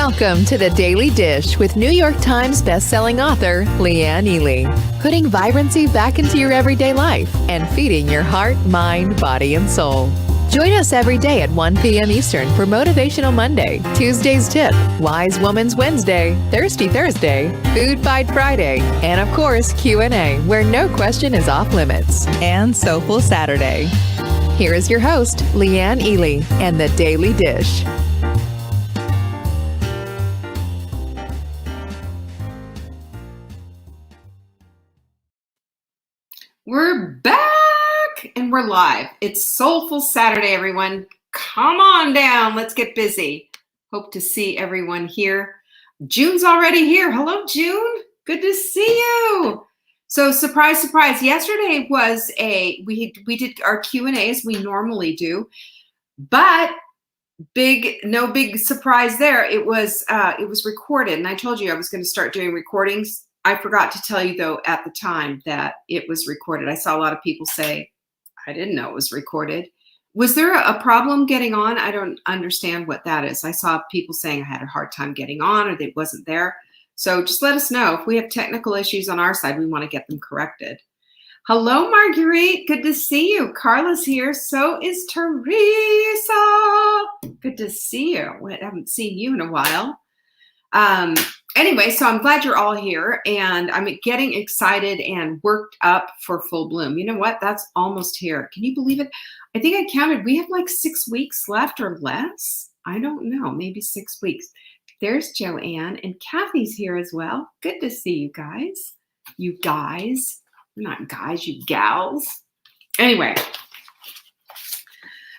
Welcome to the Daily Dish with New York Times bestselling author Leanne Ely. Putting vibrancy back into your everyday life and feeding your heart, mind, body, and soul. Join us every day at 1 p.m. Eastern for Motivational Monday, Tuesday's Tip, Wise Woman's Wednesday, Thirsty Thursday, Food Fight Friday, and of course Q&A, where no question is off limits, and Soulful Saturday. Here is your host, Leanne Ely, and the Daily Dish. We're back and we're live. It's Soulful Saturday, everyone. Come on down. Let's get busy. Hope to see everyone here. June's already here. Hello, June. Good to see you. So surprise, surprise. Yesterday was we did our Q&A as we normally do, but no big surprise there. It was recorded, and I told you I was going to start doing recordings. I forgot to tell you, though, at the time that it was recorded. I saw a lot of people say, I didn't know it was recorded. Was there a problem getting on? I don't understand what that is. I saw people saying I had a hard time getting on or they wasn't there. So just let us know. If we have technical issues on our side, we want to get them corrected. Hello, Marguerite. Good to see you. Carla's here. So is Teresa. Good to see you. I haven't seen you in a while. Anyway, so I'm glad you're all here, and I'm getting excited and worked up for full bloom. You know what? That's almost here. Can you believe it? I think I counted. We have like 6 weeks left or less. I don't know. Maybe 6 weeks. There's Joanne, and Kathy's here as well. Good to see you guys. You guys. Not guys, you gals. Anyway.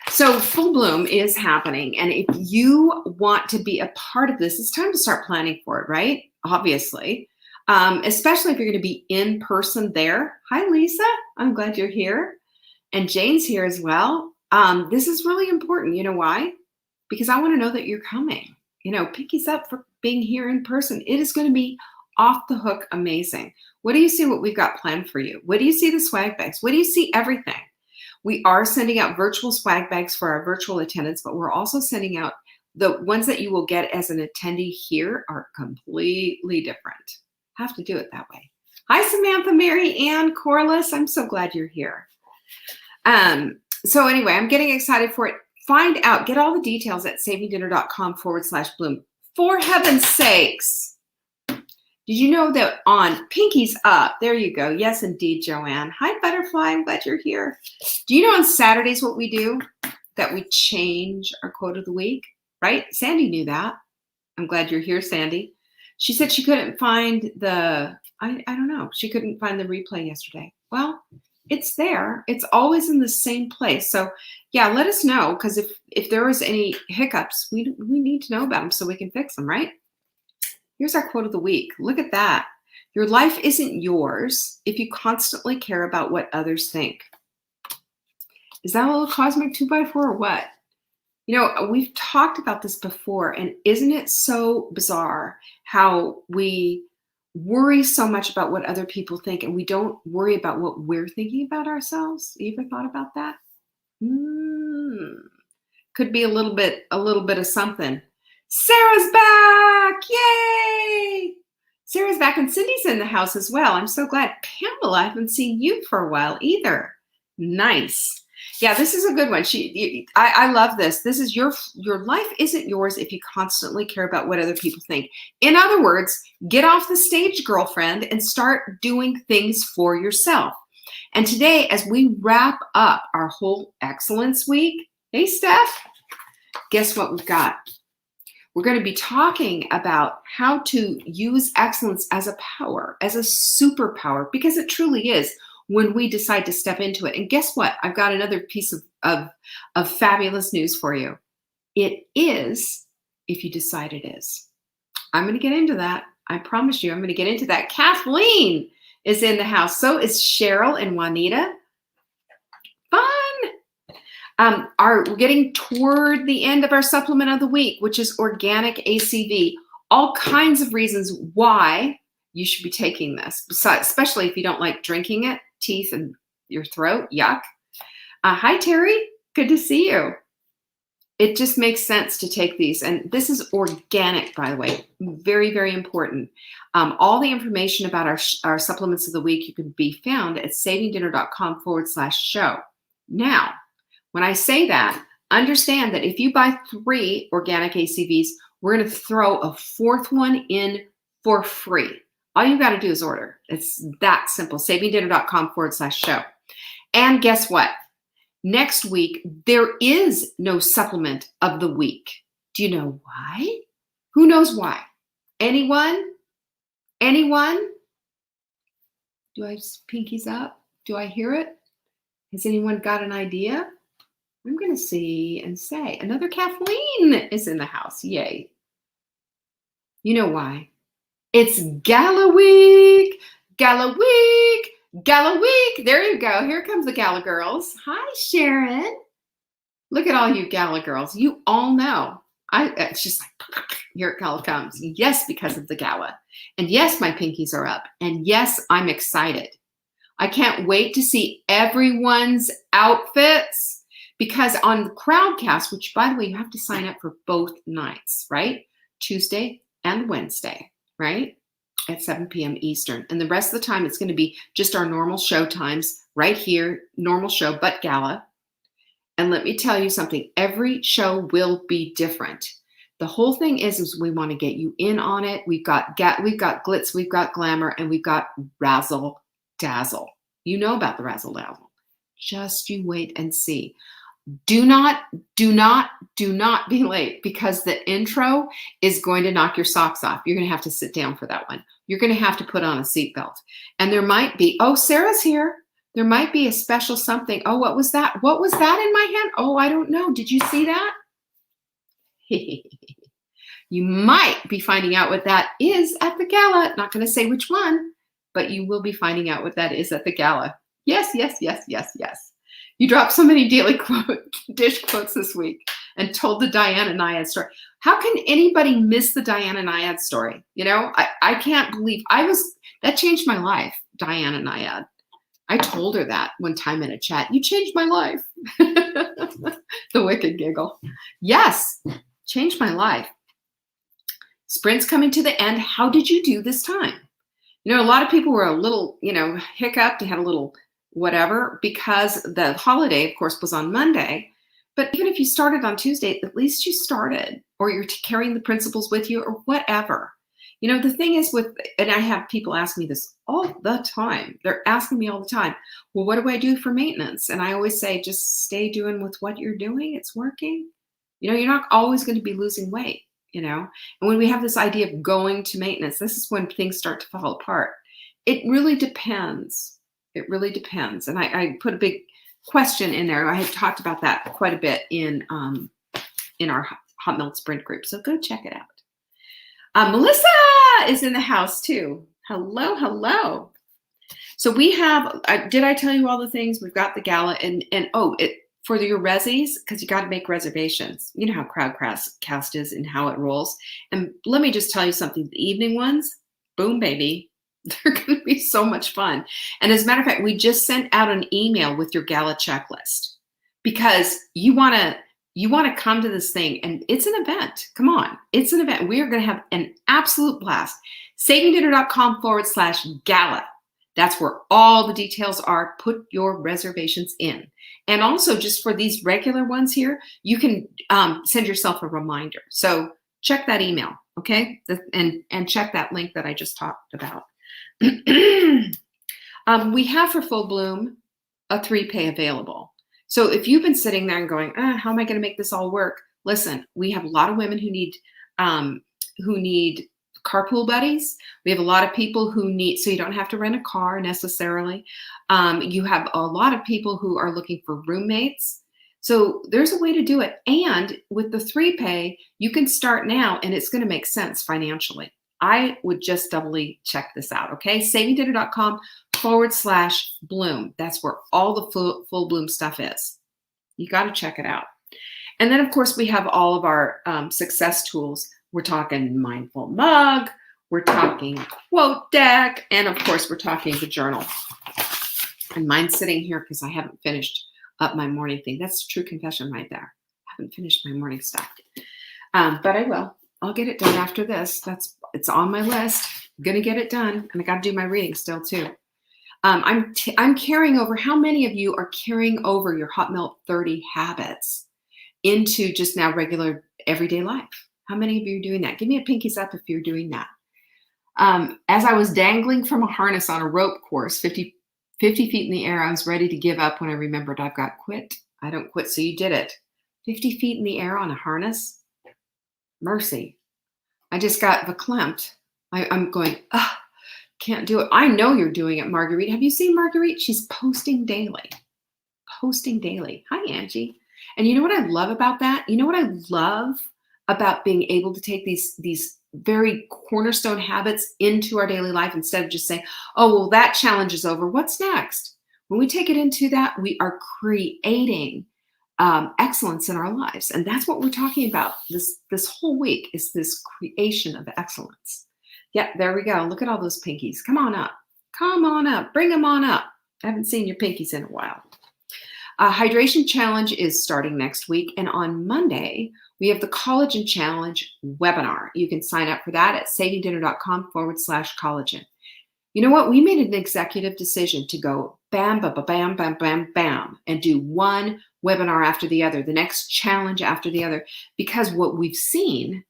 So full bloom is happening, and if you want to be a part of this, it's time to start planning for it, right? Obviously, especially if you're going to be in person there. Hi, Lisa. I'm glad you're here, and Jane's here as well. This is really important. You know why? Because I want to know that you're coming. You know, pinkies up for being here in person. It is going to be off the hook amazing. What do you see? What we've got planned for you? What do you see? The swag bags. What do you see? Everything. We are sending out virtual swag bags for our virtual attendants, but we're also sending out the ones that you will get as an attendee here are completely different. Have to do it that way. Hi, Samantha, Mary Ann, Corliss. I'm so glad you're here. So anyway, I'm getting excited for it. Find out, get all the details at savingdinner.com/bloom. For heaven's sakes. Did you know that on Pinkies Up, there you go. Yes, indeed, Joanne. Hi, Butterfly. I'm glad you're here. Do you know on Saturdays what we do? That we change our quote of the week, right? Sandy knew that. I'm glad you're here, Sandy. She said she couldn't find I don't know. She couldn't find the replay yesterday. Well, it's there. It's always in the same place. So, yeah, let us know, because if there was any hiccups, we need to know about them so we can fix them, right? Here's our quote of the week. Look at that. Your life isn't yours if you constantly care about what others think. Is that a little cosmic 2x4 or what? You know, we've talked about this before, and isn't it so bizarre how we worry so much about what other people think and we don't worry about what we're thinking about ourselves? You ever thought about that? Could be a little bit of something. Sarah's back! Yay! Sarah's back, and Cindy's in the house as well. I'm so glad. Pamela, I haven't seen you for a while either. Nice. Yeah, this is a good one. I love this. This is your life isn't yours if you constantly care about what other people think. In other words, get off the stage, girlfriend, and start doing things for yourself. And today, as we wrap up our whole Excellence Week, hey, Steph, guess what we've got? We're going to be talking about how to use excellence as a power, as a superpower, because it truly is when we decide to step into it. And guess what? I've got another piece of fabulous news for you. It is if you decide it is. I'm going to get into that. I promise you, I'm going to get into that. Kathleen is in the house. So is Cheryl and Juanita. Fun. We're getting toward the end of our supplement of the week, which is organic ACV. All kinds of reasons why you should be taking this, especially if you don't like drinking it, teeth and your throat, yuck. Hi, Terry. Good to see you. it just makes sense to take these. And this is organic, by the way, very, very important. All the information about our supplements of the week, you can be found at savingdinner.com/show. Now, when I say that, understand that if you buy 3 organic ACVs, we're going to throw a 4th one in for free. All you got to do is order. It's that simple. savingdinner.com/show. And guess what? Next week, there is no supplement of the week. Do you know why? Who knows why? Anyone? Anyone? Do I have pinkies up? Do I hear it? Has anyone got an idea? I'm going to see and say. Another Kathleen is in the house. Yay. You know why? It's Gala Week. Gala Week. Gala Week. There you go. Here comes the Gala girls. Hi, Sharon. Look at all you Gala girls. You all know. It's just like, here it all comes. Yes, because of the Gala. And yes, my pinkies are up. And yes, I'm excited. I can't wait to see everyone's outfits, because on the Crowdcast, which by the way, you have to sign up for both nights, right? Tuesday and Wednesday, right? At 7 p.m. Eastern. And the rest of the time, it's going to be just our normal show times right here, normal show, but Gala. And let me tell you something, every show will be different. The whole thing is we want to get you in on it. We've got glitz, we've got glamour, and we've got razzle dazzle. You know about the razzle dazzle. Just you wait and see. Do not be late, because the intro is going to knock your socks off. You're going to have to sit down for that one. You're going to have to put on a seatbelt. And there might be, oh, Sarah's here. There might be a special something. Oh, what was that? What was that in my hand? Oh, I don't know. Did you see that? You might be finding out what that is at the Gala. Not going to say which one, but you will be finding out what that is at the Gala. Yes, yes, yes, yes, yes. You dropped so many daily dish quotes this week and told the Diana Nyad story. How can anybody miss the Diana Nyad story? You know, I can't believe that changed my life, Diana Nyad. I told her that one time in a chat. You changed my life. The wicked giggle. Yes, changed my life. Sprint's coming to the end. How did you do this time? You know, a lot of people were a little, hiccuped, had a little whatever, because the holiday, of course, was on Monday. But even if you started on Tuesday, at least you started, or you're carrying the principles with you, or whatever. You know, the thing is and I have people ask me this all the time. They're asking me all the time, well, what do I do for maintenance? And I always say, just stay doing with what you're doing. It's working. You know, you're not always going to be losing weight, And when we have this idea of going to maintenance, this is when things start to fall apart. It really depends. It really depends. And I put a big question in there. I had talked about that quite a bit in our Hot Milk Sprint group. So go check it out. Melissa is in the house too. Hello, hello. So we have, did I tell you all the things? We've got the Gala for your resis, because you got to make reservations. You know how Crowdcast is and how it rolls. And let me just tell you something. The evening ones, boom, baby. They're going to be so much fun. And as a matter of fact, we just sent out an email with your Gala checklist, because you want to come to this thing, and it's an event. Come on. It's an event. We are going to have an absolute blast. savingdinner.com/gala. That's where all the details are. Put your reservations in. And also, just for these regular ones here, you can send yourself a reminder. So check that email, okay? And check that link that I just talked about. We have for Full Bloom a 3-pay available. So if you've been sitting there and going, how am I going to make this all work? Listen, we have a lot of women who need carpool buddies. We have a lot of people who need, so you don't have to rent a car necessarily. You have a lot of people who are looking for roommates. So there's a way to do it. And with the 3-pay, you can start now, and it's going to make sense financially. I would just doubly check this out, okay? savingdinner.com/bloom. That's where all the full bloom stuff is. You got to check it out. And then, of course, we have all of our success tools. We're talking Mindful Mug. We're talking Quote Deck. And, of course, we're talking the journal. And mine's sitting here because I haven't finished up my morning thing. That's a true confession right there. I haven't finished my morning stuff. But I will. I'll get it done after this. It's on my list. I'm gonna get it done, and I got to do my reading still too. I'm carrying over. How many of you are carrying over your Hot Melt 30 habits into just now regular everyday life? How many of you are doing that? Give me a pinkies up if you're doing that. As I was dangling from a harness on a rope course, 50 feet in the air, I was ready to give up when I remembered I've got quit. I don't quit, so you did it. 50 feet in the air on a harness? Mercy. I just got verklempt. I'm going, can't do it. I know you're doing it, Marguerite. Have you seen Marguerite? She's posting daily. Hi, Angie. And you know what I love about that? You know what I love about being able to take these very cornerstone habits into our daily life instead of just saying, oh, well, that challenge is over. What's next? When we take it into that, we are creating excellence in our lives. And that's what we're talking about this whole week, is this creation of excellence. Yeah, there we go. Look at all those pinkies. Come on up. Bring them on up. I haven't seen your pinkies in a while. Hydration challenge is starting next week. And on Monday, we have the Collagen Challenge webinar. You can sign up for that at savingdinner.com/collagen. You know what? We made an executive decision to go bam, bam, bam, bam, bam, bam, and do one webinar after the other, the next challenge after the other, because what we've seen,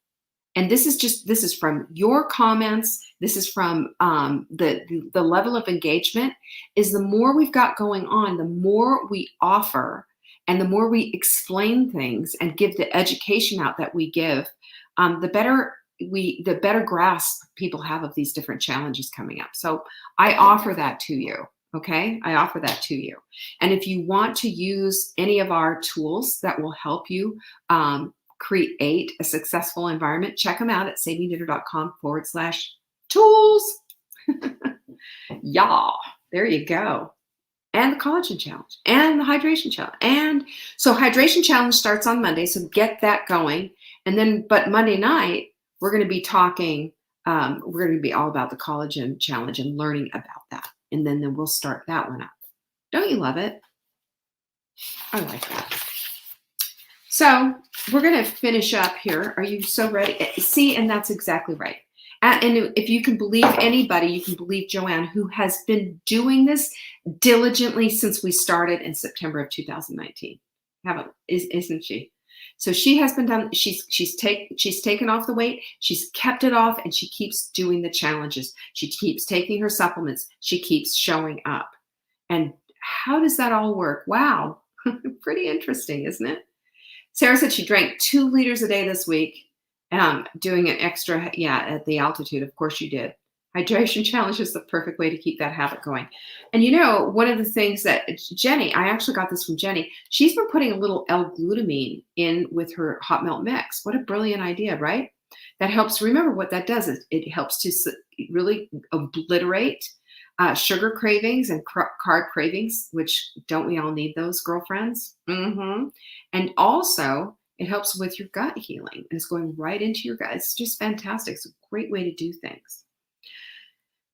and this is from your comments, this is from the level of engagement, is the more we've got going on, the more we offer and the more we explain things and give the education out that we give, the better grasp people have of these different challenges coming up. So I offer that to you. Okay, I offer that to you. And if you want to use any of our tools that will help you create a successful environment, check them out at savingdinner.com/tools. Yeah, there you go. And the collagen challenge and the hydration challenge. And so hydration challenge starts on Monday. So get that going. And then, but Monday night, we're going to be talking, we're going to be all about the collagen challenge and learning about that. And then we'll start that one up. Don't you love it? I like that. So we're going to finish up here. Are you so ready? See, and that's exactly right. And if you can believe anybody, you can believe Joanne, who has been doing this diligently since we started in September of 2019. Isn't she? So she has been done. She's taken off the weight. She's kept it off, and she keeps doing the challenges. She keeps taking her supplements. She keeps showing up. And how does that all work? Wow, pretty interesting, isn't it? Sarah said she drank 2 liters a day this week. Doing an extra, at the altitude. Of course you did. Hydration challenge is the perfect way to keep that habit going. And you know, one of the things that Jenny, I actually got this from Jenny. She's been putting a little L-glutamine in with her hot melt mix. What a brilliant idea, right? That helps. Remember what that does is it helps to really obliterate sugar cravings and carb cravings, which don't we all need those, girlfriends? Mm-hmm. And also, it helps with your gut healing, and it's going right into your gut. It's just fantastic. It's a great way to do things.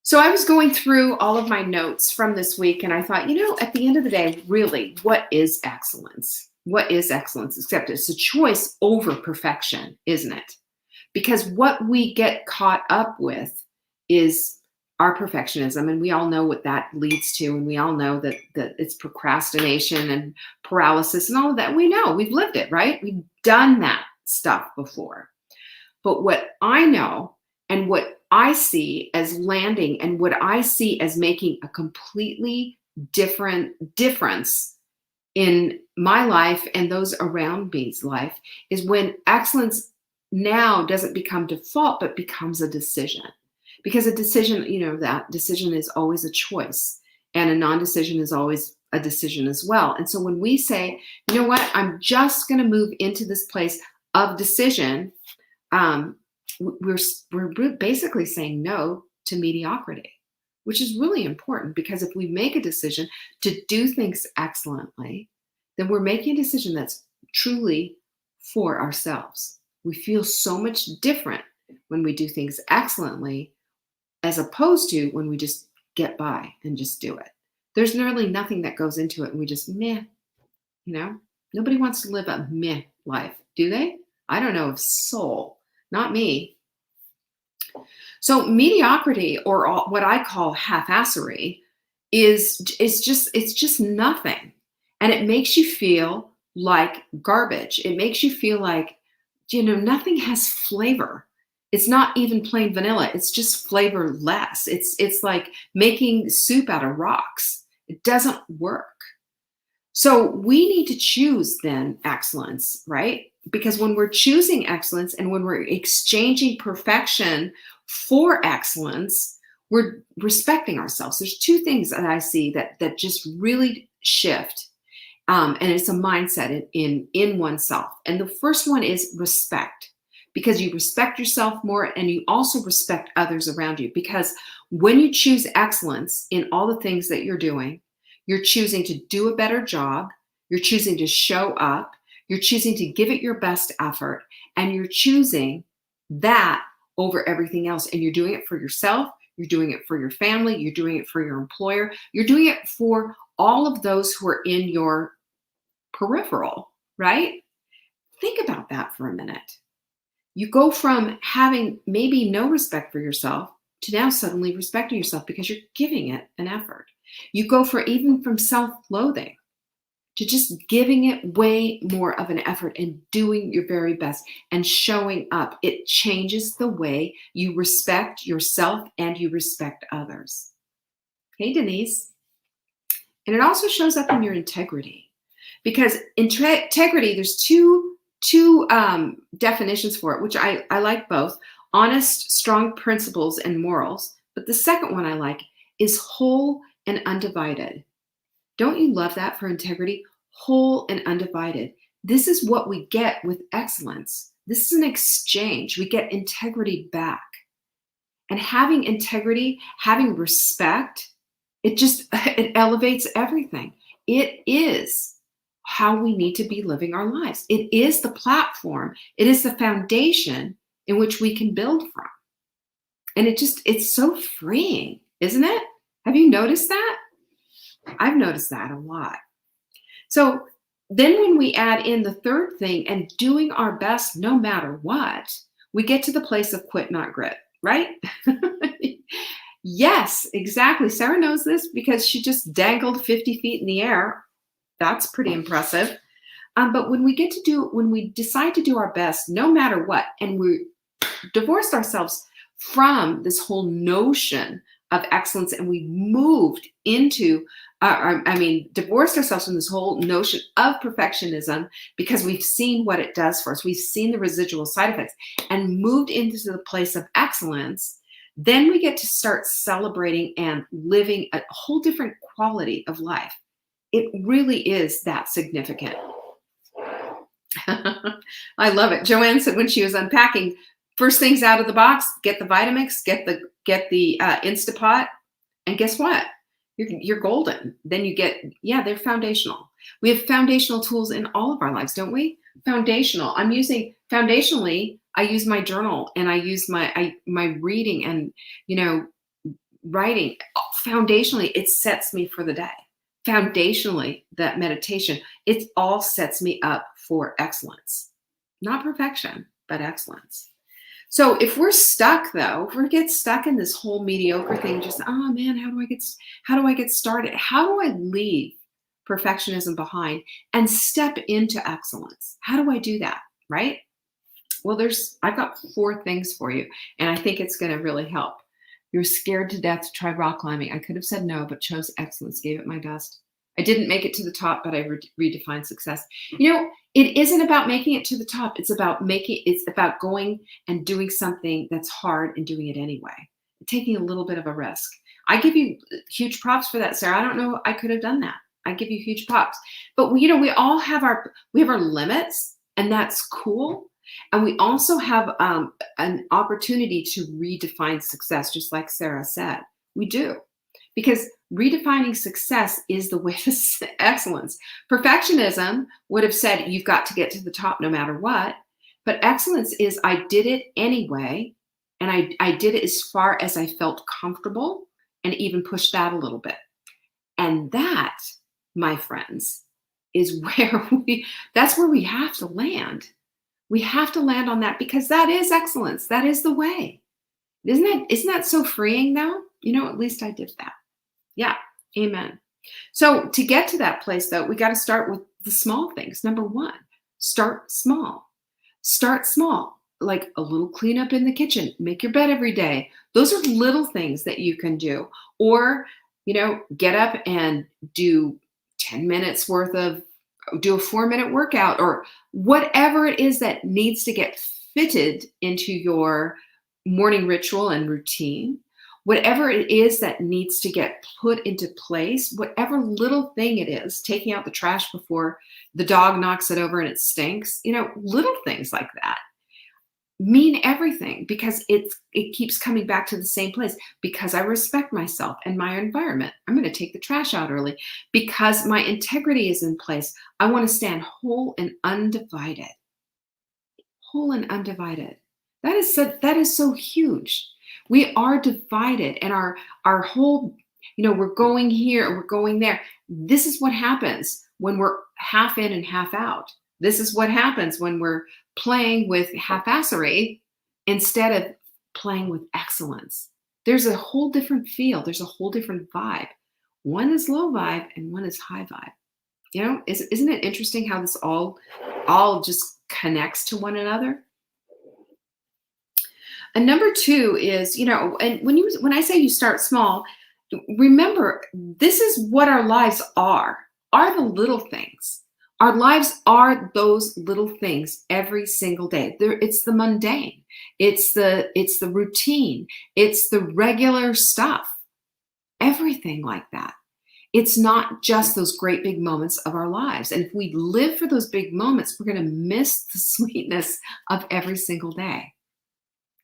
So I was going through all of my notes from this week, and I thought, at the end of the day, really, what is excellence? What is excellence? Except it's a choice over perfection, isn't it? Because what we get caught up with is our perfectionism, and we all know what that leads to, and we all know that it's procrastination and paralysis and all of that. We know, we've lived it, right? We've done that stuff before. But what I know and what I see as landing and what I see as making a completely different difference in my life and those around me's life is when excellence now doesn't become default, but becomes a decision. Because a decision, that decision is always a choice, and a non-decision is always a decision as well. And so when we say, you know what, I'm just going to move into this place of decision, we're basically saying no to mediocrity, which is really important, because if we make a decision to do things excellently, then we're making a decision that's truly for ourselves. We feel so much different when we do things excellently as opposed to when we just get by and just do it. There's really nothing that goes into it, and we just meh, Nobody wants to live a meh life, do they? I don't know of soul, not me. So mediocrity, or what I call half-assery, is just it's just nothing, and it makes you feel like garbage. It makes you feel like nothing has flavor. It's not even plain vanilla. It's just flavorless. It's like making soup out of rocks. It doesn't work. So we need to choose then excellence, right? Because when we're choosing excellence and when we're exchanging perfection for excellence, we're respecting ourselves. There's two things that I see that just really shift, and it's a mindset in oneself. And the first one is respect, because you respect yourself more and you also respect others around you. Because when you choose excellence in all the things that you're doing, you're choosing to do a better job. You're choosing to show up. You're choosing to give it your best effort. And you're choosing that over everything else. And you're doing it for yourself. You're doing it for your family. You're doing it for your employer. You're doing it for all of those who are in your peripheral, right? Think about that for a minute. You go from having maybe no respect for yourself to now suddenly respecting yourself because you're giving it an effort. You go from self-loathing to just giving it way more of an effort and doing your very best and showing up. It changes the way you respect yourself and you respect others. Hey, Denise. And it also shows up in your integrity, because integrity, there's two definitions for it, which I like both: honest, strong principles and morals. But the second one I like is whole and undivided. Don't you love that for integrity? Whole and undivided. This is what we get with excellence. This is an exchange. We get integrity back. And having integrity, having respect, it elevates everything. It is how we need to be living our lives. It is the platform. It is the foundation in which we can build from. And it's so freeing, isn't it? Have you noticed that? I've noticed that a lot. So then when we add in the third thing and doing our best no matter what, we get to the place of quit, not grit, right? Yes, exactly. Sarah knows this because she just dangled 50 feet in the air. That's pretty impressive. But when we decide to do our best no matter what, and we divorced ourselves from this whole notion of excellence, and we moved into, divorced ourselves from this whole notion of perfectionism because we've seen what it does for us. We've seen the residual side effects and moved into the place of excellence. Then we get to start celebrating and living a whole different quality of life. It really is that significant. I love it. Joanne said when she was unpacking, first things out of the box, get the Vitamix, get the Instapot, and guess what? You're golden. Then you get, they're foundational. We have foundational tools in all of our lives, don't we? Foundational. Foundationally, I use my journal and I use my reading and, writing. Foundationally, it sets me for the day. Foundationally, that meditation, it all sets me up for excellence. Not perfection, but excellence. So if we're stuck though, if we get stuck in this whole mediocre thing, just, oh man, how do I get started? How do I leave perfectionism behind and step into excellence? How do I do that? Right? Well, I've got 4 things for you, and I think it's going to really help. You're scared to death to try rock climbing. I could have said no, but chose excellence, gave it my best. I didn't make it to the top, but I redefined success. It isn't about making it to the top. It's about going and doing something that's hard and doing it anyway, taking a little bit of a risk. I give you huge props for that, Sarah. I don't know I could have done that. I give you huge props. But we all have our limits, and that's cool. And we also have an opportunity to redefine success, just like Sarah said. We do. Because redefining success is the way to excellence. Perfectionism would have said you've got to get to the top no matter what. But excellence is I did it anyway, and I did it as far as I felt comfortable, and even pushed that a little bit. And that, my friends, is that's where we have to land. We have to land on that because that is excellence. That is the way. Isn't that so freeing though? At least I did that. Yeah. Amen. So to get to that place though, we got to start with the small things. Number one, start small. Start small, like a little cleanup in the kitchen, make your bed every day. Those are little things that you can do. Or, get up and do 10 minutes worth of, do a 4-minute workout or whatever it is that needs to get fitted into your morning ritual and routine. Whatever it is that needs to get put into place, whatever little thing it is, taking out the trash before the dog knocks it over and it stinks, little things like that mean everything because it keeps coming back to the same place. Because I respect myself and my environment, I'm going to take the trash out early. Because my integrity is in place, I want to stand whole and undivided. Whole and undivided. That is so huge. We are divided, and our whole, we're going here and we're going there. This is what happens when we're half in and half out. This is what happens when we're playing with half-assery instead of playing with excellence. There's a whole different feel. There's a whole different vibe. One is low vibe and one is high vibe. Isn't it interesting how this all just connects to one another? And number two is, and when I say you start small, remember, this is what our lives are the little things. Our lives are those little things every single day. It's the mundane. It's the routine. It's the regular stuff. Everything like that. It's not just those great big moments of our lives. And if we live for those big moments, we're going to miss the sweetness of every single day.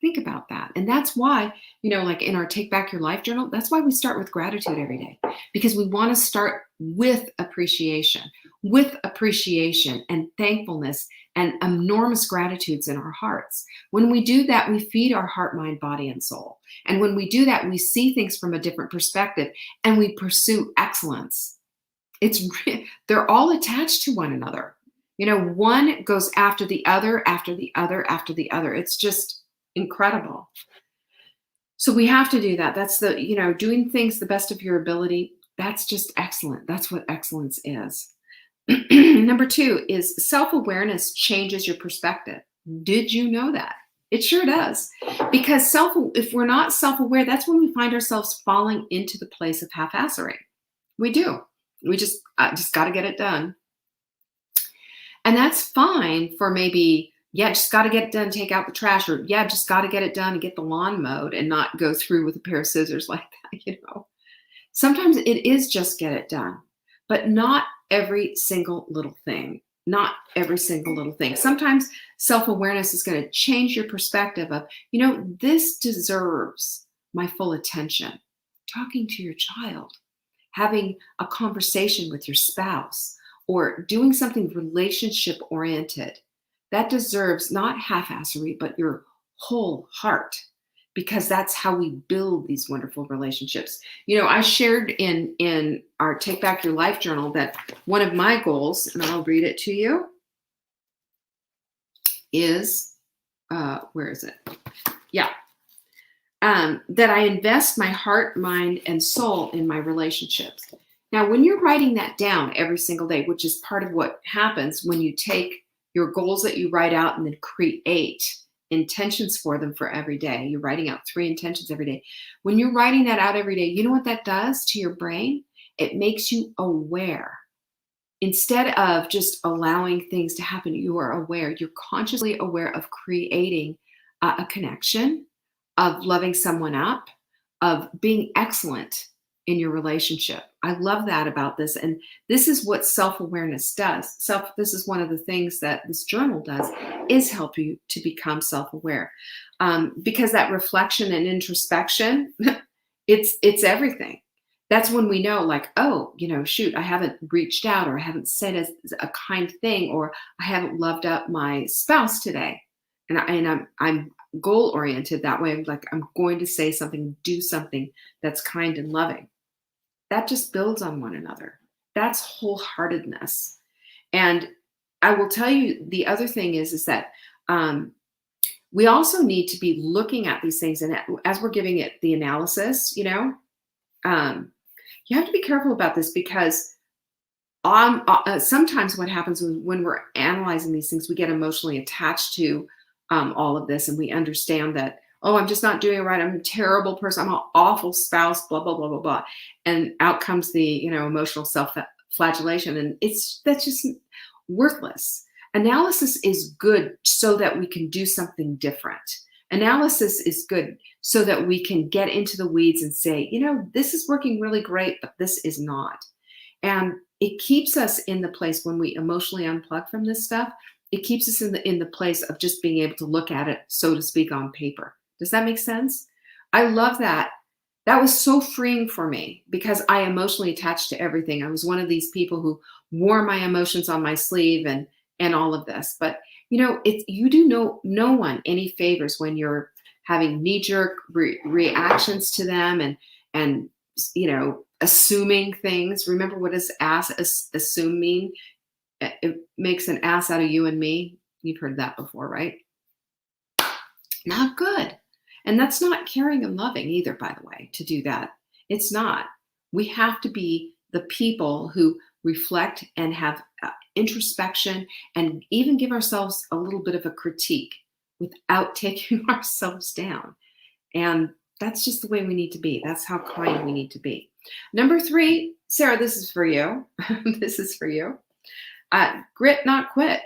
Think about that. And that's why, like in our Take Back Your Life journal, that's why we start with gratitude every day, because we want to start with appreciation and thankfulness and enormous gratitudes in our hearts. When we do that, we feed our heart, mind, body, and soul. And when we do that, we see things from a different perspective and we pursue excellence. They're all attached to one another. One goes after the other, after the other, after the other. It's just incredible. So we have to do that. That's doing things the best of your ability. That's just excellent. That's what excellence is. Number two is self-awareness changes your perspective. Did you know that? It sure does. Because if we're not self-aware, that's when we find ourselves falling into the place of half-assery. We do. We just got to get it done. And that's fine for maybe, just got to get it done, take out the trash, or just got to get it done and get the lawn mowed and not go through with a pair of scissors like that, Sometimes it is just get it done, but not every single little thing. Not every single little thing. Sometimes self-awareness is going to change your perspective of, this deserves my full attention. Talking to your child, having a conversation with your spouse, or doing something relationship-oriented. That deserves not half-assery, but your whole heart, because that's how we build these wonderful relationships. I shared in our Take Back Your Life journal that one of my goals, and I'll read it to you, is, where is it? Yeah. That I invest my heart, mind, and soul in my relationships. Now, when you're writing that down every single day, which is part of what happens when you take your goals that you write out and then create intentions for them for every day. You're writing out 3 intentions every day. When you're writing that out every day, you know what that does to your brain? It makes you aware. Instead of just allowing things to happen, you are aware. You're consciously aware of creating a connection, of loving someone up, of being excellent in your relationship. I love that about this. And this is what self-awareness does. This is one of the things that this journal does, is help you to become self-aware. Because that reflection and introspection, it's everything. That's when we know, like, oh, shoot, I haven't reached out, or I haven't said a kind thing, or I haven't loved up my spouse today. And I'm goal-oriented that way. I'm going to say something, do something that's kind and loving. That just builds on one another. That's wholeheartedness. And I will tell you the other thing is that we also need to be looking at these things, and as we're giving it the analysis, um, you have to be careful about this, because sometimes what happens when we're analyzing these things, we get emotionally attached to all of this, and we understand that, oh, I'm just not doing it right. I'm a terrible person. I'm an awful spouse, blah, blah, blah, blah, blah. And out comes the, emotional self-flagellation. And that's just worthless. Analysis is good so that we can do something different. Analysis is good so that we can get into the weeds and say, this is working really great, but this is not. And it keeps us in the place when we emotionally unplug from this stuff. It keeps us in the place of just being able to look at it, so to speak, on paper. Does that make sense? I love that. That was so freeing for me, because I emotionally attached to everything. I was one of these people who wore my emotions on my sleeve and all of this. But you do no one any favors when you're having knee-jerk reactions to them and assuming things. Remember, what does assume mean? It makes an ass out of you and me. You've heard that before, right? Not good. And that's not caring and loving either, by the way, to do that. It's not. We have to be the people who reflect and have introspection, and even give ourselves a little bit of a critique without taking ourselves down. And that's just the way we need to be. That's how kind we need to be. Number 3, Sarah, this is for you. This is for you. Grit, not quit.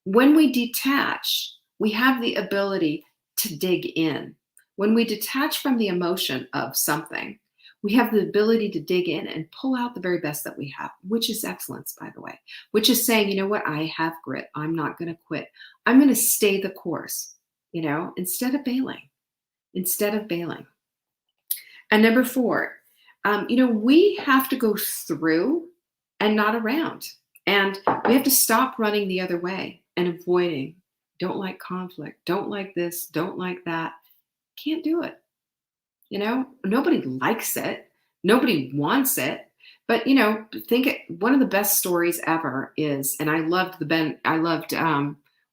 When we detach, we have the ability to dig in. When we detach from the emotion of something, we have the ability to dig in and pull out the very best that we have, which is excellence, by the way, which is saying, you know what, I have grit. I'm not going to quit. I'm going to stay the course, instead of bailing. And number 4, we have to go through and not around. And we have to stop running the other way and avoiding. Don't like conflict. Don't like this. Don't like that. Can't do it. Nobody likes it. Nobody wants it. But, one of the best stories ever is, and I loved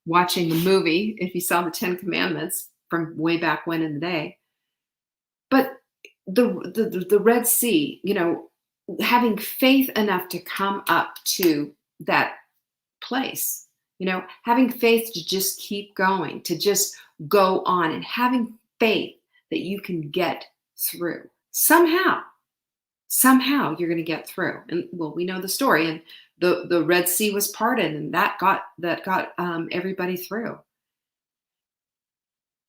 watching the movie, if you saw the 10 Commandments from way back when in the day. But the Red Sea, having faith enough to come up to that place, having faith to just keep going, to just go on, and having faith that you can get through. Somehow you're going to get through. And well, we know the story, and the Red Sea was parted, and that got everybody through.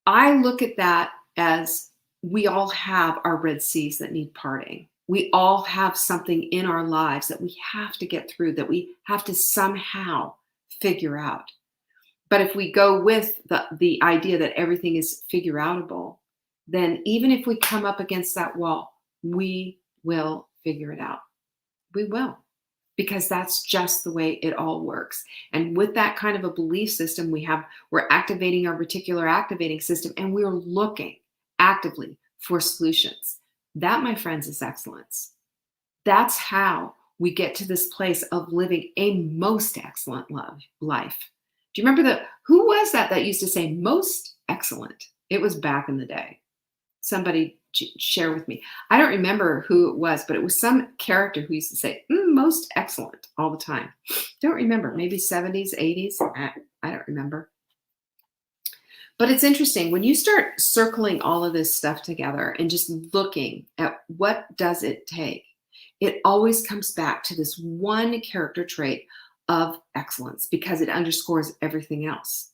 I look at that as we all have our Red Seas that need parting. We all have something in our lives that we have to get through, that we have to somehow figure out. But if we go with the idea that everything is figure outable, then even if we come up against that wall, we will figure it out. We will, because that's just the way it all works. And with that kind of a belief system, we're activating our reticular activating system, and we're looking actively for solutions. That, my friends, is excellence. That's how we get to this place of living a most excellent life. Do you remember who was that used to say most excellent? It was back in the day. Somebody share with me. I don't remember who it was, but it was some character who used to say most excellent all the time. Don't remember. Maybe 70s, 80s. I don't remember. But it's interesting when you start circling all of this stuff together and just looking at what does it take, it always comes back to this one character trait of excellence, because it underscores everything else.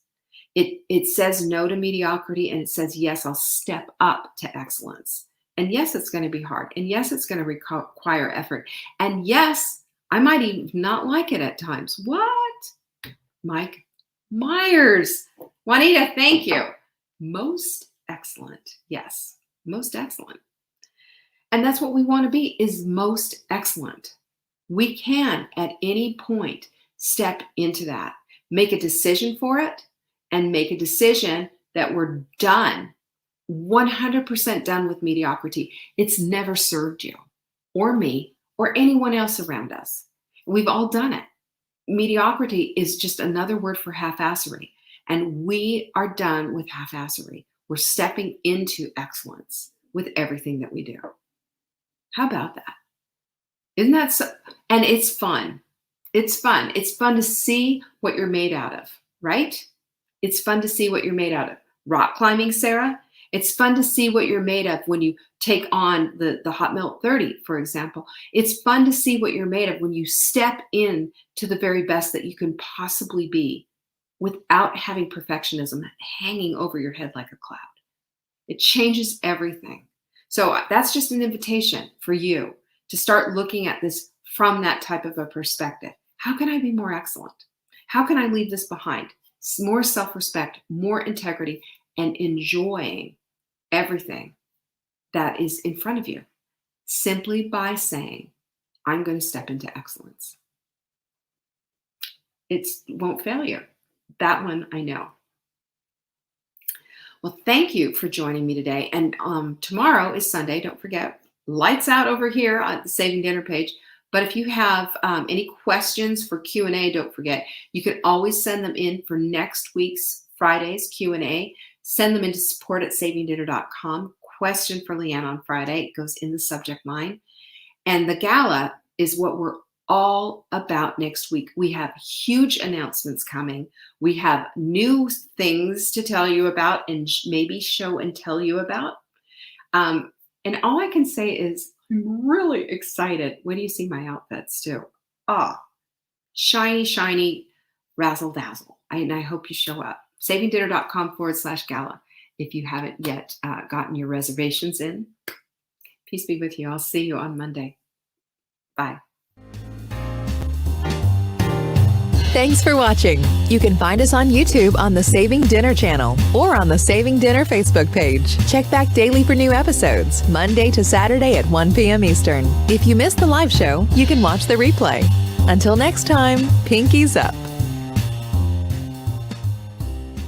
It says no to mediocrity, and it says, yes, I'll step up to excellence. And yes, it's going to be hard. And yes, it's going to require effort. And yes, I might even not like it at times. What? Mike Myers. Juanita, thank you. Most excellent. Yes, most excellent. And that's what we want to be, is most excellent. We can, at any point, step into that, make a decision for it, and make a decision that we're done, 100% done with mediocrity. It's never served you or me or anyone else around us. We've all done it. mediocrity is just another word for half-assery. And we are done with half-assery. We're stepping into excellence with everything that we do. How about that? Isn't that so? And it's fun. It's fun. It's fun to see what you're made out of, right? It's fun to see what you're made out of. Rock climbing, Sarah? It's fun to see what you're made of when you take on the Hot Milk 30, for example. It's fun to see what you're made of when you step in to the very best that you can possibly be without having perfectionism hanging over your head like a cloud. It changes everything. So that's just an invitation for you to start looking at this from that type of a perspective. How can I be more excellent? How can I leave this behind? More self-respect, more integrity, and enjoying everything that is in front of you simply by saying, I'm going to step into excellence. It won't fail you. That one I know. Well, thank you for joining me today. And tomorrow is Sunday. Don't forget, lights out over here on the Saving Dinner page. But if you have any questions for Q&A, don't forget, you can always send them in for next week's Friday's Q&A. Send them into support@savingdinner.com. Question for Leanne on Friday. It goes in the subject line. And the gala is what we're all about next week. We have huge announcements coming. We have new things to tell you about and maybe show and tell you about. And all I can say is I'm really excited. When do you see my outfits too? Shiny, shiny, razzle dazzle. And I hope you show up. savingdinner.com/gala if you haven't yet gotten your reservations in. Peace be with you. I'll see you on Monday. Bye. Thanks for watching. You can find us on YouTube on the Saving Dinner channel or on the Saving Dinner Facebook page. Check back daily for new episodes, Monday to Saturday at 1 p.m. Eastern. If you missed the live show, you can watch the replay. Until next time, pinkies up.